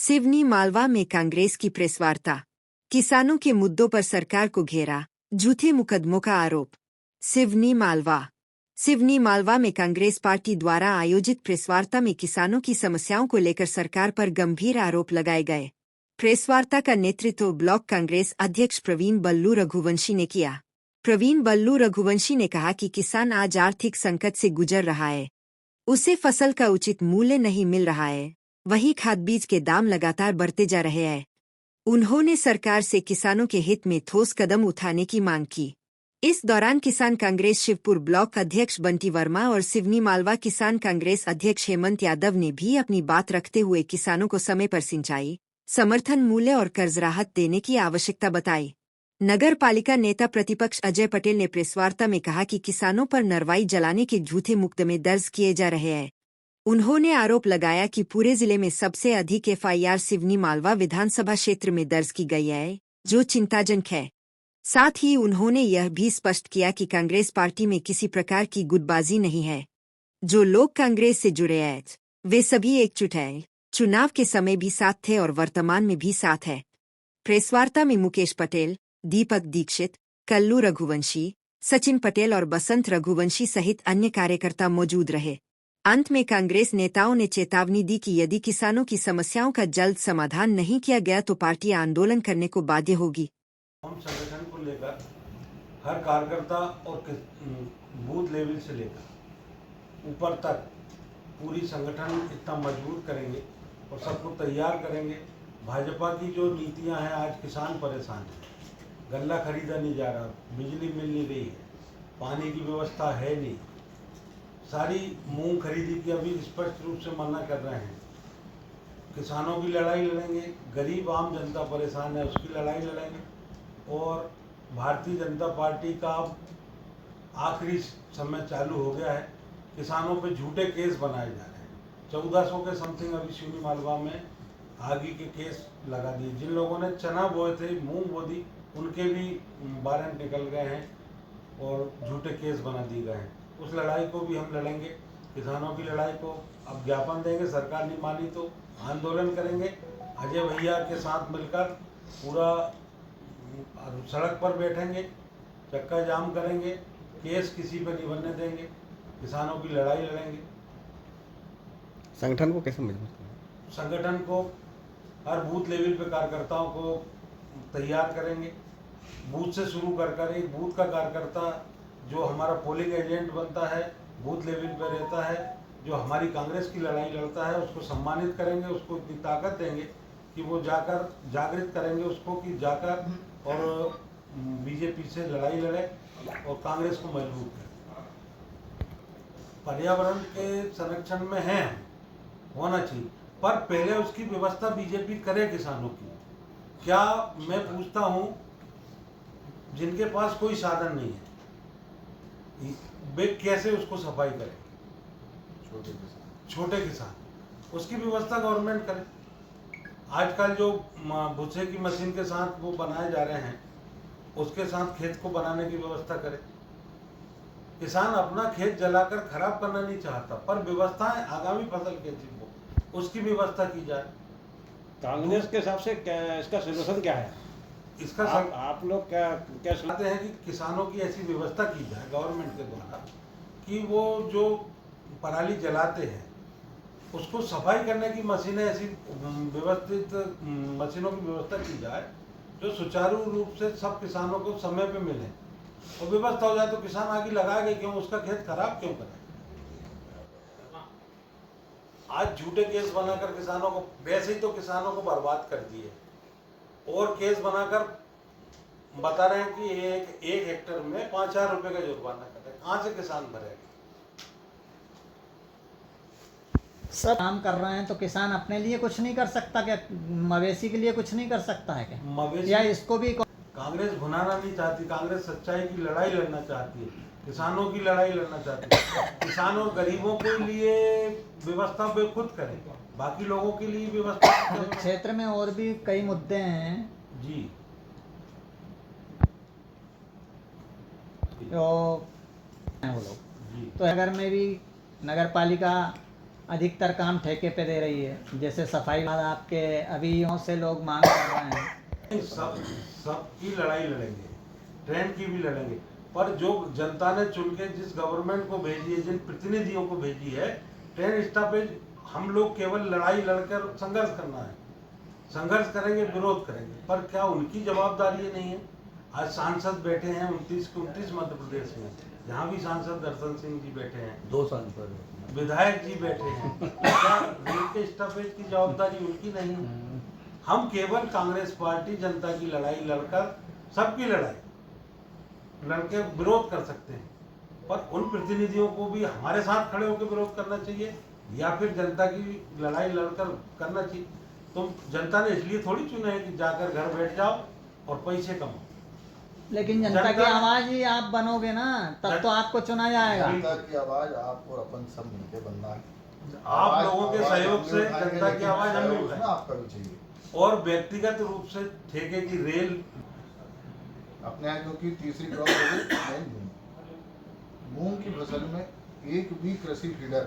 सिवनी मालवा में कांग्रेस की प्रेस वार्ता। किसानों के मुद्दों पर सरकार को घेरा, झूठे मुकदमों का आरोप। सिवनी मालवा में कांग्रेस पार्टी द्वारा आयोजित प्रेस वार्ता में किसानों की समस्याओं को लेकर सरकार पर गंभीर आरोप लगाए गए। प्रेस वार्ता का नेतृत्व ब्लॉक कांग्रेस अध्यक्ष प्रवीण बल्लू रघुवंशी ने किया। प्रवीण बल्लू रघुवंशी ने कहा कि किसान आज आर्थिक संकट से गुजर रहा है, उसे फसल का उचित मूल्य नहीं मिल रहा है, वहीं खाद बीज के दाम लगातार बढ़ते जा रहे हैं। उन्होंने सरकार से किसानों के हित में ठोस कदम उठाने की मांग की। इस दौरान किसान कांग्रेस शिवपुर ब्लॉक अध्यक्ष बंटी वर्मा और सिवनी मालवा किसान कांग्रेस अध्यक्ष हेमंत यादव ने भी अपनी बात रखते हुए किसानों को समय पर सिंचाई, समर्थन मूल्य और कर्ज राहत देने की आवश्यकता बताई। नगर पालिका नेता प्रतिपक्ष अजय पटेल ने प्रेस वार्ता में कहा कि किसानों पर नरवाई जलाने के झूठे मुकदमे दर्ज किए जा रहे हैं। उन्होंने आरोप लगाया कि पूरे जिले में सबसे अधिक एफआईआर सिवनी मालवा विधानसभा क्षेत्र में दर्ज की गई है, जो चिंताजनक है। साथ ही उन्होंने यह भी स्पष्ट किया कि कांग्रेस पार्टी में किसी प्रकार की गुटबाजी नहीं है। जो लोग कांग्रेस से जुड़े हैं वे सभी एकजुट हैं, चुनाव के समय भी साथ थे और वर्तमान में भी साथ है। प्रेस वार्ता में मुकेश पटेल, दीपक दीक्षित, कल्लू रघुवंशी, सचिन पटेल और बसंत रघुवंशी सहित अन्य कार्यकर्ता मौजूद रहे। अंत में कांग्रेस नेताओं ने चेतावनी दी कि यदि किसानों की समस्याओं का जल्द समाधान नहीं किया गया तो पार्टी आंदोलन करने को बाध्य होगी। हम संगठन को लेकर हर कार्यकर्ता और बूथ लेवल से लेकर ऊपर तक पूरी संगठन इतना मजबूत करेंगे और सबको तैयार करेंगे। भाजपा की जो नीतियां हैं, आज किसान परेशान है, गल्ला खरीदा नहीं जा रहा, बिजली मिल नहीं रही है, पानी की व्यवस्था है नहीं, सारी मूंग खरीदी की अभी स्पष्ट रूप से मना कर रहे हैं। किसानों की लड़ाई लड़ेंगे, गरीब आम जनता परेशान है उसकी लड़ाई लड़ेंगे। और भारतीय जनता पार्टी का आखिरी समय चालू हो गया है, किसानों पे झूठे केस बनाए जा रहे हैं। 1400 के समथिंग अभी सिवनी मालवा में आगे के केस लगा दिए। जिन लोगों ने चना बोए थे, मूंग बो दी, उनके भी वारंट निकल गए हैं और झूठे केस बना दिए गए हैं। उस लड़ाई को भी हम लड़ेंगे। किसानों की लड़ाई को अब ज्ञापन देंगे, सरकार नहीं मानी तो आंदोलन करेंगे। अजय भैया के साथ मिलकर पूरा सड़क पर बैठेंगे, चक्का जाम करेंगे, केस किसी पर नहीं बनने देंगे, किसानों की लड़ाई लड़ेंगे। संगठन को कैसे मजबूत करेंगे? संगठन को हर बूथ लेवल पे कार्यकर्ताओं को तैयार करेंगे। बूथ से शुरू कर एक बूथ का कार्यकर्ता जो हमारा पोलिंग एजेंट बनता है, बूथ लेवल पर रहता है, जो हमारी कांग्रेस की लड़ाई लड़ता है, उसको सम्मानित करेंगे, उसको इतनी ताकत देंगे कि वो जाकर जागृत करेंगे उसको कि जाकर और बीजेपी से लड़ाई लड़े और कांग्रेस को मजबूत करे। पर्यावरण के संरक्षण में है, होना चाहिए, पर पहले उसकी व्यवस्था बीजेपी करे किसानों की। क्या मैं पूछता हूं, जिनके पास कोई साधन नहीं है वे कैसे उसको सफाई करें? छोटे किसान, उसकी व्यवस्था गवर्नमेंट करे। आजकल जो भूसे की मशीन के साथ वो बनाए जा रहे हैं, उसके साथ खेत को बनाने की व्यवस्था करे। किसान अपना खेत जलाकर खराब करना नहीं चाहता, पर व्यवस्थाएं आगामी फसल कैसी हो उसकी व्यवस्था की जाए। कांग्रेस के हिसाब से इसका सोल्यूशन क्या है? इसका आप लोग क्या चाहते हैं कि किसानों की ऐसी व्यवस्था की जाए गवर्नमेंट के द्वारा कि वो जो पराली जलाते हैं उसको सफाई करने की मशीनें, ऐसी व्यवस्थित मशीनों की व्यवस्था की जाए जो सुचारू रूप से सब किसानों को समय पे मिले और व्यवस्था हो जाए तो किसान आगे लगाएगा क्यों, उसका खेत खराब क्यों करे। आज झूठे केस बनाकर किसानों को, वैसे ही तो किसानों को बर्बाद कर दिए, और केस बनाकर बता रहे हैं कि एक हेक्टर में 5,000 रुपए का जुर्माना कटे। कहां से किसान भरेगा? सब काम कर रहे हैं तो किसान अपने लिए कुछ नहीं कर सकता क्या? मवेशी के लिए कुछ नहीं कर सकता है क्या? मवेशी या इसको भी कांग्रेस भुनाना नहीं चाहती। कांग्रेस सच्चाई की लड़ाई लड़ना चाहती है, किसानों की लड़ाई लड़ना चाहती है। किसानों गरीबों के लिए व्यवस्था वे खुद करें, बाकी लोगों के लिए व्यवस्था। क्षेत्र में और भी कई मुद्दे हैं जी, तो वो लोग जी, तो नगर में भी नगर पालिका अधिकतर काम ठेके पे दे रही है, जैसे सफाई आपके अभी यों से लोग मांग कर रहे हैं। सबकी लड़ाई लड़ेंगे, ट्रेन की भी लड़ेंगे, पर जो जनता ने चुन के जिस गवर्नमेंट को भेजी है, जिन प्रतिनिधियों को भेजी है, ट्रेन स्टॉपेज हम लोग केवल लड़ाई लड़कर संघर्ष करना है, संघर्ष करेंगे, विरोध करेंगे, पर क्या उनकी जवाबदारी नहीं है? आज सांसद बैठे हैं 29 के 29 मध्य प्रदेश में, यहाँ भी सांसद दर्शन सिंह जी बैठे हैं, 2 साल पर विधायक जी बैठे हैं, क्या रेल के स्टॉपेज की जवाबदारी उनकी नहीं है? हम केवल कांग्रेस पार्टी जनता की लड़ाई लड़कर, सबकी लड़ाई लड़के विरोध कर सकते हैं, पर उन प्रतिनिधियों को भी हमारे साथ खड़े होकर विरोध करना चाहिए या फिर जनता की लड़ाई लड़कर करना चाहिए। तो जनता ने इसलिए थोड़ी चुना है कि जाकर घर बैठ जाओ और पैसे कमाओ। लेकिन जनता की आवाज ही आप बनोगे ना, तब तो आपको चुना जाएगा। जनता की आवाज आप और अपन सब मिलकर बनना है। आप लोगों के सहयोग से जनता की आवाज हमें उठाए, आपका भी चाहिए। और व्यक्तिगत रूप से ठेके की रेल अपने यहाँ क्योंकि तीसरी क्रॉप हो गई मूंग की फसल में एक भी कृषि फीडर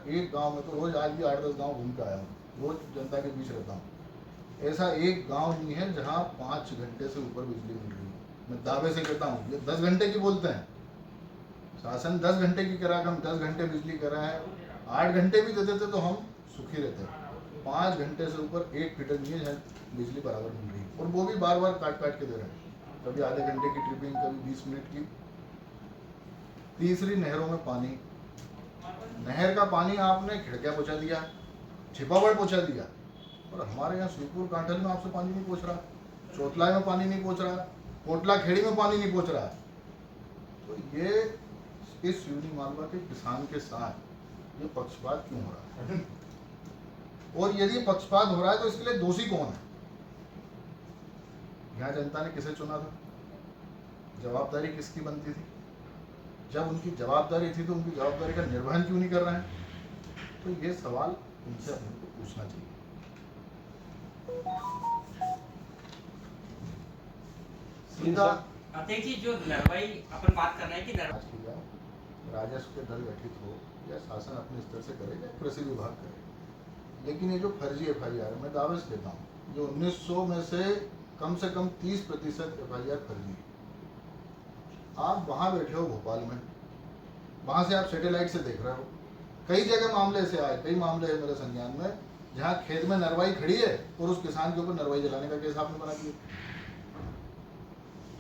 एक गांव में, तो रोज आज भी 8-10 गांव घूम के आया हूँ, रोज जनता के बीच रहता हूँ, ऐसा एक गांव नहीं है जहाँ 5 घंटे से ऊपर बिजली मिल रही है। मैं दावे से कहता हूँ, ये 10 घंटे की बोलते हैं, शासन 10 घंटे की करा, हम 10 घंटे बिजली करा है, 8 घंटे भी देते थे तो हम सुखी रहते हैं। 5 घंटे से ऊपर एक फीडर नहीं है जहाँ बिजली बराबर मिल रही है, और वो भी बार बार काट के दे रहे हैं, कभी आधे घंटे की ट्रिपिंग, कभी 20 मिनट की। तीसरी, नहरों में पानी, नहर का पानी आपने खिड़कियाँ पहुँचा दिया, छिपावड़ पहुँचा दिया, और हमारे यहाँ सुईपुर कांठल में आपसे पानी नहीं पहुँच रहा, चौथलाई में पानी नहीं पहुँच रहा, कोटला खेड़ी में पानी नहीं पहुँच रहा। तो ये इस सिवनी मालवा के किसान के साथ ये पक्षपात क्यों हो रहा है? और यदि पक्षपात हो रहा है तो इसके लिए दोषी कौन है? यहाँ जनता ने किसे चुना था? जवाबदारी किसकी बनती थी? जब उनकी जवाबदारी थी तो उनकी जवाबदारी का निर्वहन क्यों नहीं कर रहे हैं? तो ये सवाल उनसे अपने को पूछना चाहिए। सीधा अध्यक्ष जी, जो नरवाई अपन बात कर रहे हैं कि राजस्व के दल गठित हो या शासन अपने स्तर से करे या कृषि विभाग करे, लेकिन ये जो फर्जी FIR, मैं दावे से कहता हूँ, जो 1900 में से कम 30% FIR फर्जी है। आप वहाँ बैठे हो भोपाल में, वहाँ से आप सैटेलाइट से देख रहे हो, कई जगह मामले ऐसे आए, कई मामले है मेरे संज्ञान में, जहाँ खेत में नरवाई खड़ी है और उस किसान के ऊपर नरवाई जलाने का केस आपने बना दिया।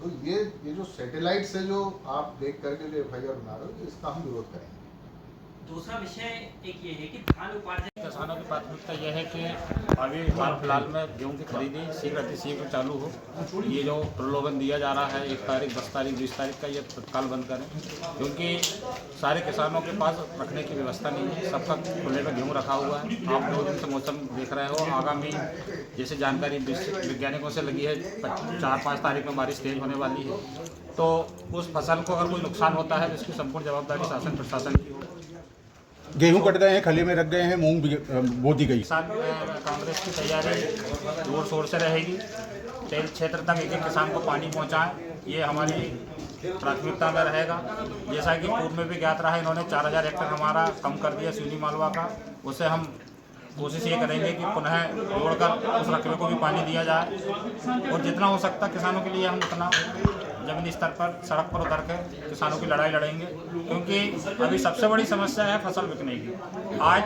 तो ये जो सैटेलाइट से जो आप देख करके जो FIR बना रहे हो, इसका हम विरोध करेंगे। दूसरा विषय एक ये है कि धान उपार्जन, किसानों की प्राथमिकता यह है कि अभी हाल फिलहाल में गेहूं की खरीदी शीघ्र चालू हो। ये जो प्रलोभन दिया जा रहा है 1 तारीख, 10 तारीख, 20 तारीख का, ये तत्काल बंद करें, क्योंकि सारे किसानों के पास रखने की व्यवस्था नहीं है, सबका खुले में गेहूँ रखा हुआ है। आप 2 दिन से मौसम देख रहे हो, आगामी जैसे जानकारी वैज्ञानिकों से लगी है 4-5 तारीख में बारिश तेज होने वाली है, तो उस फसल को अगर कोई नुकसान होता है तो इसकी संपूर्ण जवाबदारी शासन प्रशासन की हो। गेहूं कट गए हैं, खली में रख गए हैं, मूंग बो दी गई। किसान कांग्रेस की तैयारी जोर शोर से रहेगी, तेल क्षेत्र तक एक किसान को पानी पहुंचाएं, ये हमारी प्राथमिकता में रहेगा। जैसा कि पूर्व में भी ज्ञात रहा, इन्होंने 4000 हेक्टेयर हमारा कम कर दिया सिवनी मालवा का, उसे हम कोशिश ये करेंगे कि पुनः जोड़कर उस रकबे को भी पानी दिया जाए, और जितना हो सकता किसानों के लिए हम उतना जमीनी स्तर पर सड़क पर उतर के किसानों की लड़ाई लड़ेंगे, क्योंकि अभी सबसे बड़ी समस्या है फसल बिकने की। आज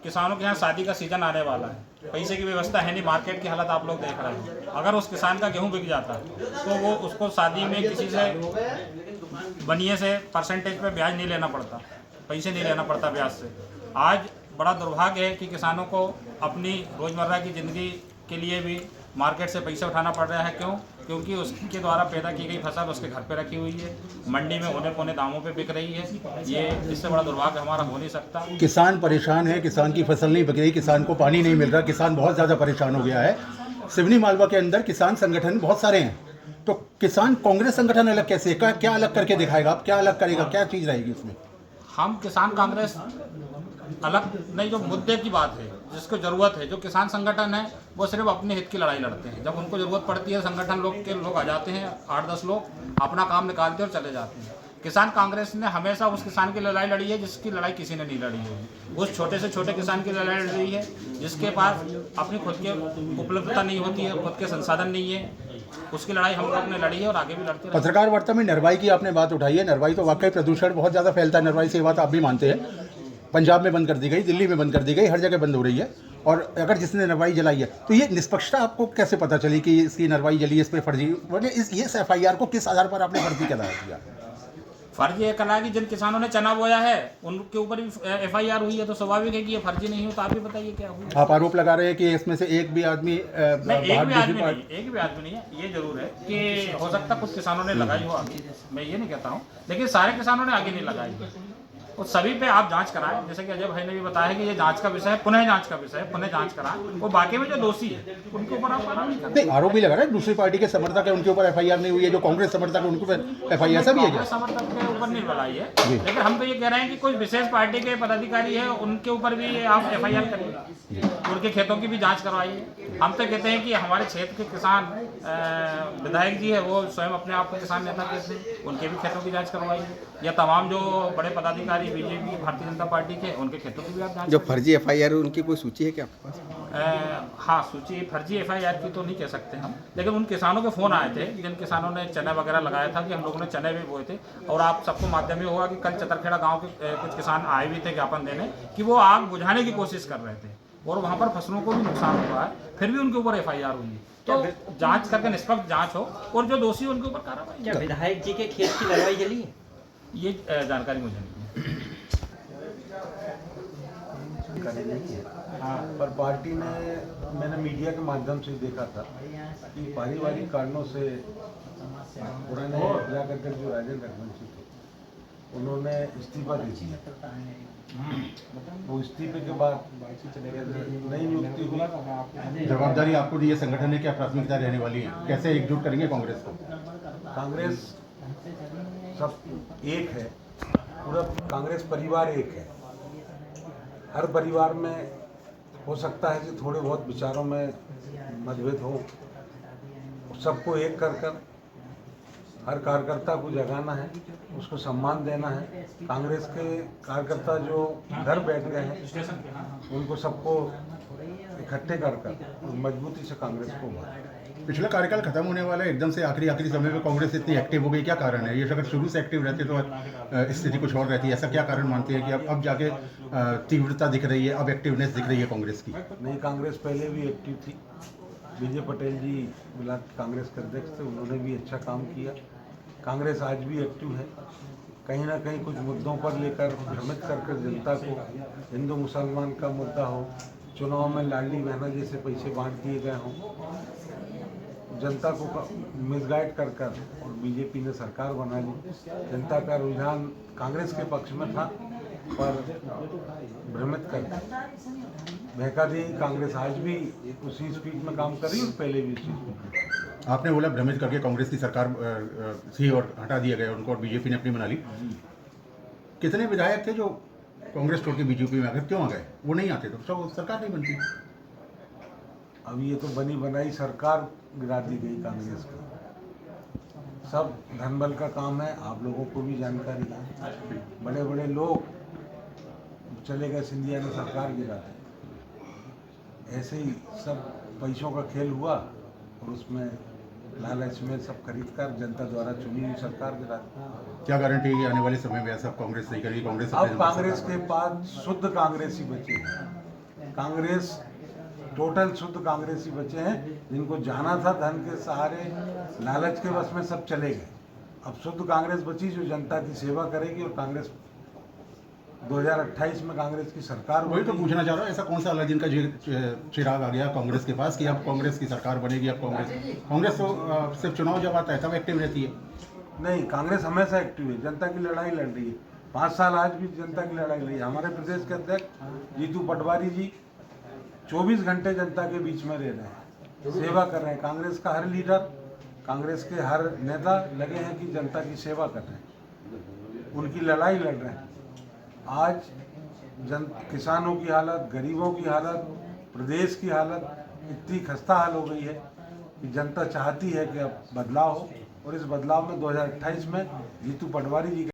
किसानों के यहाँ शादी का सीजन आने वाला है, पैसे की व्यवस्था है नहीं, मार्केट की हालत आप लोग देख रहे हैं। अगर उस किसान का गेहूं बिक जाता है तो वो उसको शादी में किसी से बनिए से परसेंटेज पे ब्याज नहीं लेना पड़ता, पैसे नहीं लेना पड़ता ब्याज से। आज बड़ा दुर्भाग्य है कि किसानों को अपनी रोज़मर्रा की ज़िंदगी के लिए भी मार्केट से पैसे उठाना पड़ रहा है। क्यों? क्योंकि उसके द्वारा पैदा की गई फसल उसके घर पे रखी हुई है, मंडी में औने पौने दामों पे बिक रही है। ये इससे बड़ा दुर्भाग्य हमारा हो नहीं सकता। किसान परेशान है, किसान की फसल नहीं बिक रही, किसान को पानी नहीं मिल रहा, किसान बहुत ज़्यादा परेशान हो गया है। सिवनी मालवा के अंदर किसान संगठन बहुत सारे हैं, तो किसान कांग्रेस संगठन अलग कैसे, क्या अलग करके दिखाएगा? आप क्या अलग करेगा, क्या चीज़ रहेगी उसमें? हम किसान कांग्रेस अलग नहीं, जो मुद्दे की बात है, जिसको ज़रूरत है, जो किसान संगठन है वो सिर्फ अपने हित की लड़ाई लड़ते हैं। जब उनको ज़रूरत पड़ती है संगठन लोग आ जाते हैं, 8-10 लोग अपना काम निकालते और चले जाते हैं। किसान कांग्रेस ने हमेशा उस किसान की लड़ाई लड़ी है जिसकी लड़ाई किसी ने नहीं लड़ी होगी। उस छोटे से छोटे किसान की लड़ाई लड़ी है जिसके पास अपनी खुद की उपलब्धता नहीं होती है, खुद के संसाधन नहीं है, उसकी लड़ाई हम लोग ने लड़ी है और आगे भी लड़ते रहेंगे। पत्रकार वार्ता में नरवाई की आपने बात उठाई है। नरवाई तो वाकई प्रदूषण बहुत ज़्यादा फैलता है, नरवाई से ये बात आप भी मानते हैं। पंजाब में बंद कर दी गई, दिल्ली में बंद कर दी गई, हर जगह बंद हो रही है। और अगर जिसने नरवाई जलाई है तो ये निष्पक्षता आपको कैसे पता चली कि इसकी नरवाई जली, इस पर फर्जी, इस FIR को किस आधार पर आपने फर्जी करार दिया? फर्जी ये कला कि जिन किसानों ने चना बोया है उनके ऊपर भी FIR हुई है, तो स्वाभाविक है कि ये फर्जी नहीं हो। तो आप भी बताइए क्या हुआ। आप आरोप लगा रहे हैं कि इसमें से एक भी आदमी नहीं, एक भी आदमी नहीं है। ये जरूर है कि हो सकता कुछ किसानों ने लगाई हो आगे, मैं ये नहीं कहता हूँ, लेकिन सारे किसानों ने आगे नहीं लगाई। और सभी पे आप जांच कराएं, जैसे कि अजय भाई ने भी बताया कि ये जांच का विषय है, पुनः जांच का विषय है, पुनः जांच कराएं। और बाकी में जो दोषी है उनके ऊपर आप कार्रवाई करें। नहीं, आरोप भी लगा रहे हैं दूसरी पार्टी के समर्थक है उनके ऊपर FIR नहीं हुई है, जो कांग्रेस समर्थक है उनके ऊपर FIR ऐसा भी है क्या? समर्थक के ऊपर नहीं लगाई है, लेकिन हम तो ये कह रहे हैं कि कोई विशेष पार्टी के पदाधिकारी है उनके ऊपर भी आप FIR करिए, उनके खेतों की भी जांच करवाइए। हम तो कहते हैं कि हमारे क्षेत्र के किसान विधायक जी है वो स्वयं अपने आप को किसान नेता कहते हैं, उनके भी खेतों की जांच करवाइए। या तमाम जो बड़े पदाधिकारी बीजेपी भारतीय जनता पार्टी के, उनके खेतों की भी आप जांच जो फर्जी FIR उनकी कोई सूची है क्या आपके पास? हाँ, सूची फर्जी FIR की तो नहीं कह सकते हम, लेकिन उन किसानों के फ़ोन आए थे जिन किसानों ने चने वगैरह लगाया था कि हम लोगों ने चने भी बोए थे। और आप सबको माध्यम में होगा कि कल चतरखेड़ा गांव के कुछ किसान आए भी थे ज्ञापन देने कि वो आग बुझाने की कोशिश कर रहे थे और वहाँ पर फसलों को भी नुकसान हुआ है, फिर भी उनके ऊपर FIR हुई। तो जांच करके निष्पक्ष जांच हो और जो दोषी उनके ऊपर कार्रवाई। क्या विधायक जी के खेत की लड़ाई जली है? ये जानकारी मुझे नहीं है। हाँ, पर पार्टी ने, मैंने मीडिया के माध्यम से देखा था कि पारिवारिक कारणों से पुराने जिला करके जो राजेंद्र रघुवंशी थे उन्होंने इस्तीफा दे दिया। वो इस्तीफे के बाद नई नियुक्ति हुई। जवाबदारी आपको दी है संगठन ने, क्या प्राथमिकता रहने वाली है, कैसे एकजुट करेंगे कांग्रेस को? कांग्रेस सब एक है, पूरा कांग्रेस परिवार एक है। हर परिवार में हो सकता है कि थोड़े बहुत विचारों में मतभेद हो, सबको एक कर हर कार्यकर्ता को जगाना है, उसको सम्मान देना है। कांग्रेस के कार्यकर्ता जो घर बैठ गए हैं उनको सबको इकट्ठे कर मजबूती से कांग्रेस को बढ़ाएं। पिछला कार्यकाल खत्म होने वाला है, एकदम से आखिरी समय में कांग्रेस इतनी एक्टिव हो गई, क्या कारण है? ये अगर शुरू से एक्टिव रहते तो स्थिति कुछ और रहती है। ऐसा क्या कारण मानते हैं कि अब जाके तीव्रता दिख रही है, अब एक्टिवनेस दिख रही है कांग्रेस की? नहीं, कांग्रेस पहले भी एक्टिव थी। विजय पटेल जी ब्लॉक कांग्रेस के अध्यक्ष थे, उन्होंने भी अच्छा काम किया। कांग्रेस आज भी एक्टिव है। कहीं ना कहीं कुछ मुद्दों पर लेकर भ्रमित कर जनता को, हिंदू मुसलमान का मुद्दा हो, चुनाव में लाडली बहना जैसे पैसे बांट दिए गए हों, जनता को मिसगाइड कर और बीजेपी ने सरकार बना ली। जनता का रुझान कांग्रेस के पक्ष में था, पर भ्रमित कर बहका दी। कांग्रेस आज भी उसी स्पीड में काम कर रही है और पहले भी उसी स्पीड में। आपने बोला भ्रमित करके कांग्रेस की सरकार थी और हटा दिया गया उनको और बीजेपी ने अपनी बना ली। कितने विधायक थे जो कांग्रेस छोड़ के बीजेपी में आ गए, क्यों आ गए? वो नहीं आते तो सरकार नहीं बनती। अब ये तो बनी बनाई सरकार गिरा दी गई कांग्रेस की। सब धनबल का काम है, आप लोगों को भी जानकारी है। बड़े बड़े लोग चले गए, सिंधिया ने सरकार गिरा दी। ऐसे ही सब पैसों का खेल हुआ और उसमें लालच में सब खरीद कर जनता द्वारा चुनी हुई सरकार गिरा दी। क्या गारंटी है कि आने वाले समय में सब कांग्रेस नहीं करेगी? कांग्रेस अब कांग्रेस के पास शुद्ध कांग्रेसी बचे हैं। कांग्रेस टोटल शुद्ध कांग्रेसी बचे हैं, जिनको जाना था धन के सहारे, लालच के बस में सब चले गए। अब शुद्ध कांग्रेस बची जो जनता की सेवा करेगी। और कांग्रेस 2028 में कांग्रेस की सरकार, वही तो पूछना चाह रहा हूँ, ऐसा कौन सा अलादीन का चिराग आ गया कांग्रेस के पास कि अब कांग्रेस की सरकार बनेगी? अब कांग्रेस तो सिर्फ चुनाव जब आता है तब एक्टिव रहती है। नहीं, कांग्रेस हमेशा एक्टिव है, जनता की लड़ाई लड़ रही है। 5 साल आज भी जनता की लड़ाई लड़ी है। हमारे प्रदेश के अध्यक्ष जीतू पटवारी जी 24 घंटे जनता के बीच में रह रहे हैं, सेवा कर रहे हैं। कांग्रेस का हर लीडर, कांग्रेस के हर नेता लगे हैं कि जनता की सेवा कर रहे हैं, उनकी लड़ाई लड़ रहे हैं। आज किसानों की हालत, गरीबों की हालत, प्रदेश की हालत इतनी खस्ता हाल हो गई है कि जनता चाहती है कि अब बदलाव हो। और इस बदलाव में 2028 में जीतू पटवारी जी